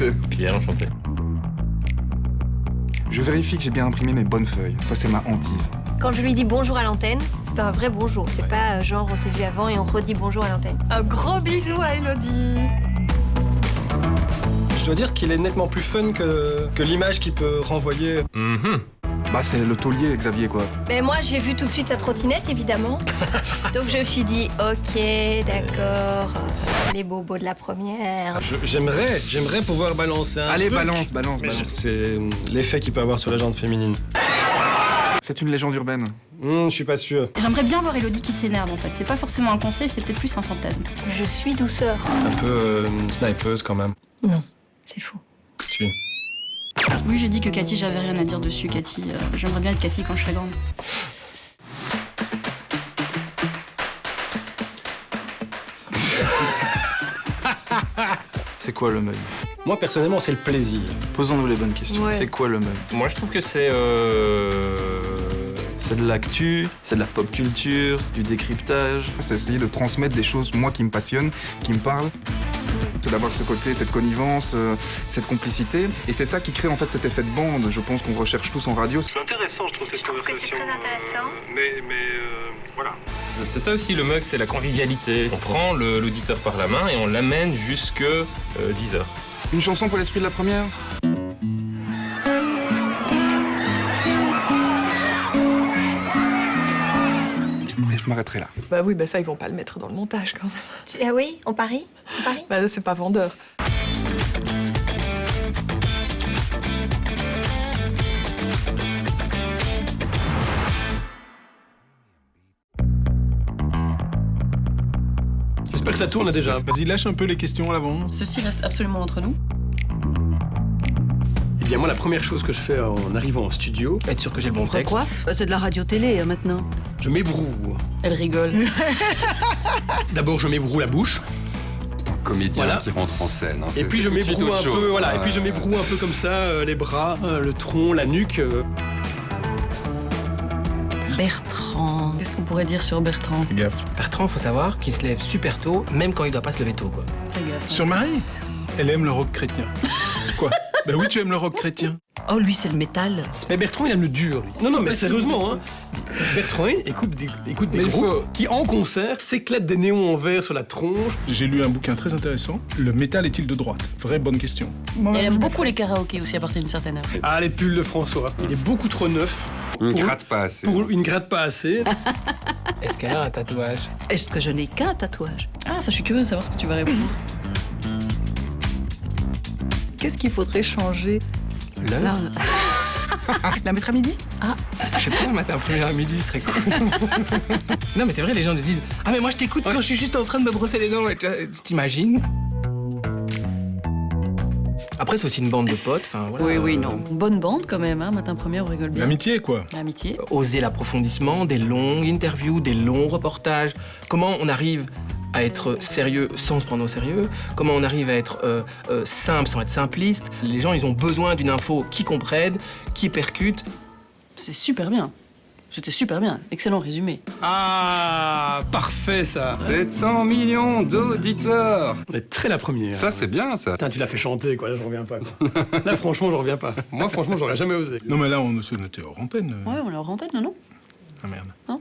Enchanté. Pierre, enchanté. Je vérifie que j'ai bien imprimé mes bonnes feuilles. Ça, c'est ma hantise. Quand je lui dis bonjour à l'antenne, c'est un vrai bonjour. C'est pas genre on s'est vu avant et on redit bonjour à l'antenne. Un gros bisou à Elodie. Je dois dire qu'il est nettement plus fun que l'image qu'il peut renvoyer. Bah, c'est le taulier, Xavier, quoi. Mais moi, j'ai vu tout de suite sa trottinette, évidemment. Donc je me suis dit, ok, d'accord, les bobos de la première. J'aimerais pouvoir balancer un Allez, truc. balance. C'est l'effet qu'il peut avoir sur la jante féminine. C'est une légende urbaine. Je suis pas sûr. J'aimerais bien voir Elodie qui s'énerve en fait. C'est pas forcément un conseil, c'est peut-être plus un fantasme. Je suis douceur. Un peu snipeuse quand même. Non, c'est faux. Tu. Oui, j'ai dit que Cathy, j'avais rien à dire dessus, Cathy. J'aimerais bien être Cathy quand je serai grande. C'est quoi le mug? Moi personnellement, c'est le plaisir. Posons-nous les bonnes questions. Ouais. C'est quoi le mug? Moi, je trouve que c'est... C'est de l'actu, c'est de la pop culture, c'est du décryptage. C'est essayer de transmettre des choses, moi, qui me passionnent, qui me parlent. C'est d'avoir ce côté, cette connivence, cette complicité. Et c'est ça qui crée en fait cet effet de bande, je pense qu'on recherche tous en radio. C'est intéressant, je trouve, cette conversation. c'est très intéressant. Voilà. C'est ça aussi, le mug, c'est la convivialité. On prend l'auditeur par la main et on l'amène jusque 10h. Une chanson pour l'esprit de la première? Je m'arrêterai là. Bah oui, bah ça, ils vont pas le mettre dans le montage quand même. Ah oui, on parie? On parie? Bah c'est pas vendeur. J'espère que ça tourne déjà. Vas-y, lâche un peu les questions à l'avance. Ceci reste absolument entre nous. Eh bien, moi, la première chose que je fais en arrivant en studio, être sûr que j'ai le bon texte, Coiffe. C'est de la radio-télé maintenant. je m'ébroue. Elle rigole. D'abord, je m'ébroue la bouche. Comédien Voilà. qui rentre en scène. Hein. Et puis je tout de suite m'ébroue autre un chose, peu, voilà. hein. Et puis je m'ébroue un peu comme ça, les bras, le tronc, la nuque. Bertrand. Qu'est-ce qu'on pourrait dire sur Bertrand? Fais gaffe. Bertrand, faut savoir qu'il se lève super tôt, même quand il doit pas se lever tôt, quoi. Fais gaffe. Sur Marie, elle aime le rock chrétien. Quoi? Ben oui, tu aimes le rock chrétien. Oh, lui, c'est le métal. Mais Bertrand, il aime le dur, lui. Non, mais sérieusement, hein. Bertrand, il écoute des Mais il groupes faut- qui, en concert, s'éclatent des néons en verre sur la tronche. J'ai lu un bouquin très intéressant. Le métal est-il de droite? Vraie bonne question. Elle aime beaucoup les karaokés aussi à partir d'une certaine heure. Ah, les pulls de François. Il est beaucoup trop neuf. Il ne Pour- gratte pas assez. Pour une gratte pas assez. Est-ce qu'elle a un tatouage? Est-ce que je n'ai qu'un tatouage? Ah, ça, je suis curieuse de savoir ce que tu vas répondre. Qu'est-ce qu'il faudrait changer? L'heure? La mettre à midi? Je sais pas, un matin premier à midi, ce serait cool. Non, mais c'est vrai, les gens te disent « Ah, mais moi, je t'écoute quand je suis juste en train de me brosser les dents. » T'imagines? Après, c'est aussi une bande de potes, enfin, voilà. Oui, non. Une bonne bande quand même, hein. Matin premier, on rigole bien. L'amitié, quoi. L'amitié. Oser l'approfondissement, des longues interviews, des longs reportages. Comment on arrive à être sérieux sans se prendre au sérieux? Comment on arrive à être simple sans être simpliste? Les gens, ils ont besoin d'une info qui comprenne, qui percute. C'est super bien. C'était super bien. Excellent résumé. Ah, parfait, ça. 700 millions d'auditeurs. On est très la première. Ça, c'est bien, ça. Putain, tu l'as fait chanter, quoi. Là, je reviens pas. Quoi. Là, franchement, je reviens pas. Moi, franchement, j'aurais jamais osé. Non, mais là, on se notait hors antenne. Ouais, on est en antenne, non? Ah, merde. Non